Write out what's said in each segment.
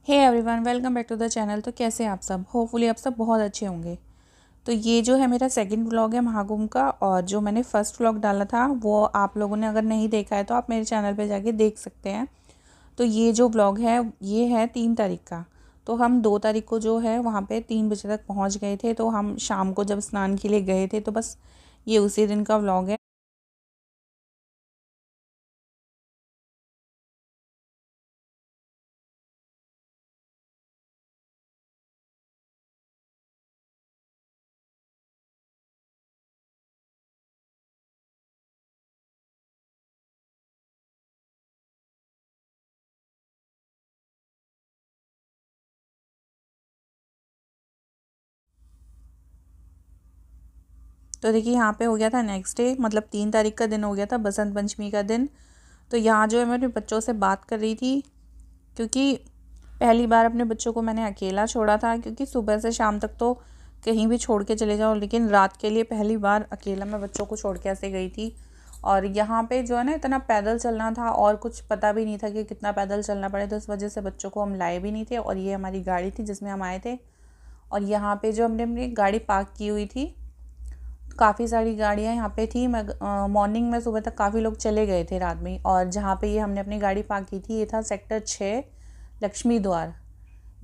Hey everyone, welcome back to the channel. तो कैसे हैं आप सब? होपफुली आप सब बहुत अच्छे होंगे। तो ये जो है मेरा सेकंड व्लॉग है महाकुंभ का, और जो मैंने फर्स्ट व्लॉग डाला था वो आप लोगों ने अगर नहीं देखा है तो आप मेरे चैनल पे जाके देख सकते हैं। तो ये जो व्लॉग है ये है 3 तारीख का। तो हम 2 तारीख को जो है वहाँ पे 3 बजे तक पहुँच गए थे। तो हम शाम को जब स्नान के लिए गए थे तो बस ये उसी दिन का व्लॉग है। तो देखिए यहाँ पे हो गया था नेक्स्ट डे, मतलब 3 तारीख का दिन हो गया था, बसंत पंचमी का दिन। तो यहाँ जो है मैं अपने बच्चों से बात कर रही थी, क्योंकि पहली बार अपने बच्चों को मैंने अकेला छोड़ा था। क्योंकि सुबह से शाम तक तो कहीं भी छोड़ के चले जाओ, लेकिन रात के लिए पहली बार अकेला मैं बच्चों को छोड़ के ऐसे गई थी। और यहाँ पे जो है ना इतना पैदल चलना था और कुछ पता भी नहीं था कि कितना पैदल चलना पड़े, तो इस वजह से बच्चों को हम लाए भी नहीं थे। और ये हमारी गाड़ी थी जिसमें हम आए थे। और यहाँ पे जो हमने अपनी गाड़ी पार्क की हुई थी, काफ़ी सारी गाड़ियाँ यहाँ पे थी। मैं मॉर्निंग में सुबह तक काफ़ी लोग चले गए थे रात में। और जहाँ पे ये हमने अपनी गाड़ी पार्क की थी ये था सेक्टर 6 लक्ष्मी द्वार।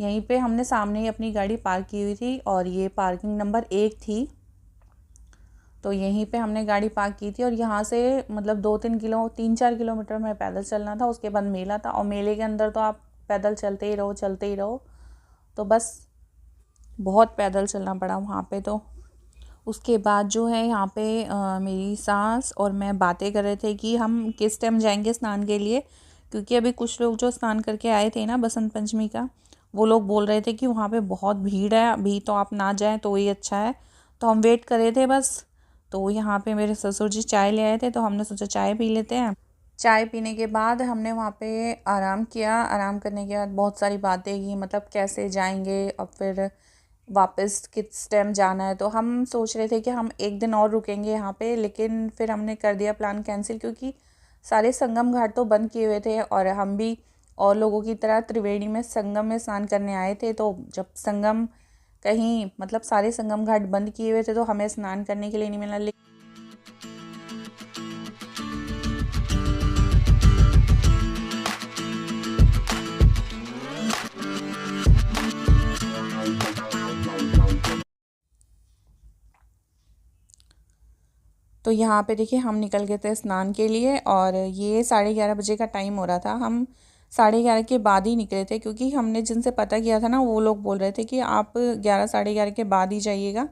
यहीं पे हमने सामने ही अपनी गाड़ी पार्क की हुई थी और ये पार्किंग नंबर 1 थी। तो यहीं पे हमने गाड़ी पार्क की थी। और यहाँ से मतलब 3-4 किलोमीटर में पैदल चलना था। उसके बाद मेला था और मेले के अंदर तो आप पैदल चलते ही रहो चलते ही रहो। तो बस बहुत पैदल चलना पड़ा वहाँ पे। तो उसके बाद जो है यहाँ पे मेरी सास और मैं बातें कर रहे थे कि हम किस टाइम जाएंगे स्नान के लिए। क्योंकि अभी कुछ लोग जो स्नान करके आए थे ना बसंत पंचमी का, वो लोग बोल रहे थे कि वहाँ पे बहुत भीड़ है, अभी तो आप ना जाएं तो ही अच्छा है। तो हम वेट कर रहे थे बस। तो यहाँ पे मेरे ससुर जी चाय ले आए थे, तो हमने सोचा चाय पी लेते हैं। चाय पीने के बाद हमने वहाँ पे आराम किया। आराम करने के बाद बहुत सारी बातें की, मतलब कैसे जाएंगे और फिर वापस किस टाइम जाना है। तो हम सोच रहे थे कि हम एक दिन और रुकेंगे यहाँ पे, लेकिन फिर हमने कर दिया प्लान कैंसिल। क्योंकि सारे संगम घाट तो बंद किए हुए थे और हम भी और लोगों की तरह त्रिवेणी में संगम में स्नान करने आए थे। तो जब संगम कहीं मतलब सारे संगम घाट बंद किए हुए थे तो हमें स्नान करने के लिए नहीं मिला। तो यहाँ पे देखिए हम निकल गए थे स्नान के लिए, और ये 11:30 बजे का टाइम हो रहा था। हम 11:30 के बाद ही निकले थे, क्योंकि हमने जिनसे पता किया था ना वो लोग बोल रहे थे कि आप 11 11:30 के बाद ही जाइएगा,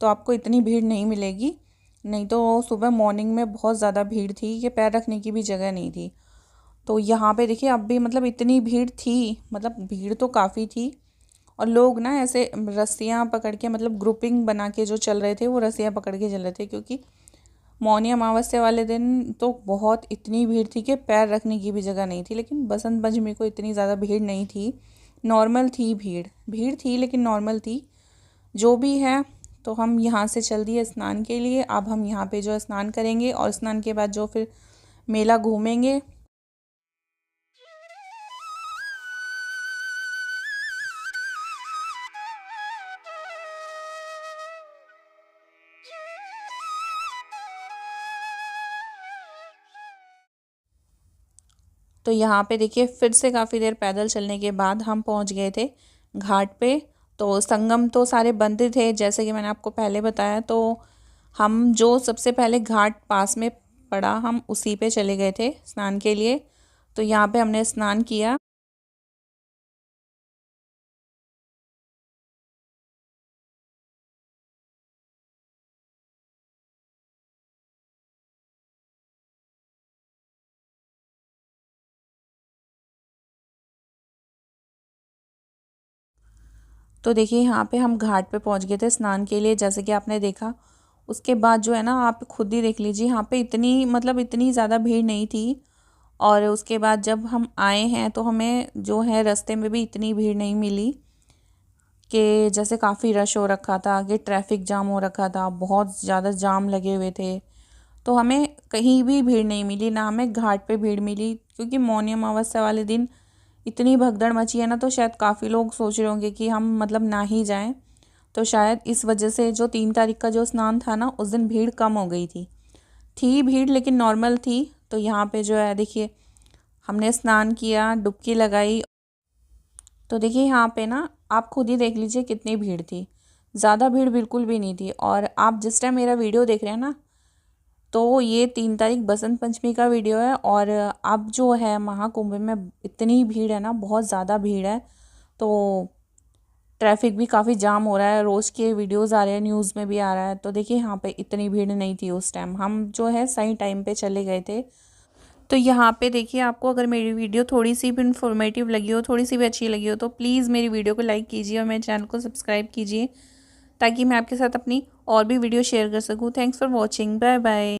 तो आपको इतनी भीड़ नहीं मिलेगी। नहीं तो सुबह मॉर्निंग में बहुत ज़्यादा भीड़ थी कि पैर रखने की भी जगह नहीं थी। तो यहाँ पे देखिए अब भी मतलब इतनी भीड़ थी, मतलब भीड़ तो काफ़ी थी। और लोग ना ऐसे रस्सियाँ पकड़ के, मतलब ग्रुपिंग बना के जो चल रहे थे वो रस्सियाँ पकड़ के चल रहे थे। क्योंकि मौनी अमावस्या वाले दिन तो बहुत इतनी भीड़ थी कि पैर रखने की भी जगह नहीं थी। लेकिन बसंत पंचमी को इतनी ज़्यादा भीड़ नहीं थी, नॉर्मल थी। भीड़ भीड़ थी लेकिन नॉर्मल थी। जो भी है, तो हम यहाँ से चल दिए स्नान के लिए। अब हम यहाँ पे जो है स्नान करेंगे और स्नान के बाद जो फिर मेला घूमेंगे। तो यहाँ पे देखिए फिर से काफ़ी देर पैदल चलने के बाद हम पहुँच गए थे घाट पे। तो संगम तो सारे बंद थे जैसे कि मैंने आपको पहले बताया। तो हम जो सबसे पहले घाट पास में पड़ा हम उसी पे चले गए थे स्नान के लिए। तो यहाँ पे हमने स्नान किया। तो देखिए यहाँ पे हम घाट पे पहुँच गए थे स्नान के लिए, जैसे कि आपने देखा। उसके बाद जो है ना आप खुद ही देख लीजिए, यहाँ पे इतनी मतलब इतनी ज़्यादा भीड़ नहीं थी। और उसके बाद जब हम आए हैं तो हमें जो है रास्ते में भी इतनी भीड़ नहीं मिली कि जैसे काफ़ी रश हो रखा था, कि ट्रैफिक जाम हो रखा था, बहुत ज़्यादा जाम लगे हुए थे। तो हमें कहीं भी भीड़ नहीं मिली, ना हमें घाट पे भीड़ मिली। क्योंकि मौनी अमावस्या वाले दिन इतनी भगदड़ मची है ना, तो शायद काफ़ी लोग सोच रहे होंगे कि हम मतलब ना ही जाएं। तो शायद इस वजह से जो 3 तारीख का जो स्नान था ना, उस दिन भीड़ कम हो गई थी भीड़ लेकिन नॉर्मल थी। तो यहाँ पे जो है देखिए, हमने स्नान किया, डुबकी लगाई। तो देखिए यहाँ पे ना आप खुद ही देख लीजिए कितनी भीड़ थी। ज़्यादा भीड़ बिल्कुल भी नहीं थी। और आप जिस टाइम मेरा वीडियो देख रहे हैं ना, तो ये 3 तारीख बसंत पंचमी का वीडियो है। और अब जो है महाकुंभ में इतनी भीड़ है ना, बहुत ज़्यादा भीड़ है। तो ट्रैफिक भी काफ़ी जाम हो रहा है, रोज़ के वीडियोस आ रहे हैं, न्यूज़ में भी आ रहा है। तो देखिए यहाँ पे इतनी भीड़ नहीं थी उस टाइम, हम जो है सही टाइम पे चले गए थे। तो यहाँ पे देखिए, आपको अगर मेरी वीडियो थोड़ी सी भी इन्फॉर्मेटिव लगी हो, थोड़ी सी भी अच्छी लगी हो, तो प्लीज़ मेरी वीडियो को लाइक कीजिए और मेरे चैनल को सब्सक्राइब कीजिए, ताकि मैं आपके साथ अपनी और भी वीडियो शेयर कर सकूँ। Thanks for watching, bye bye.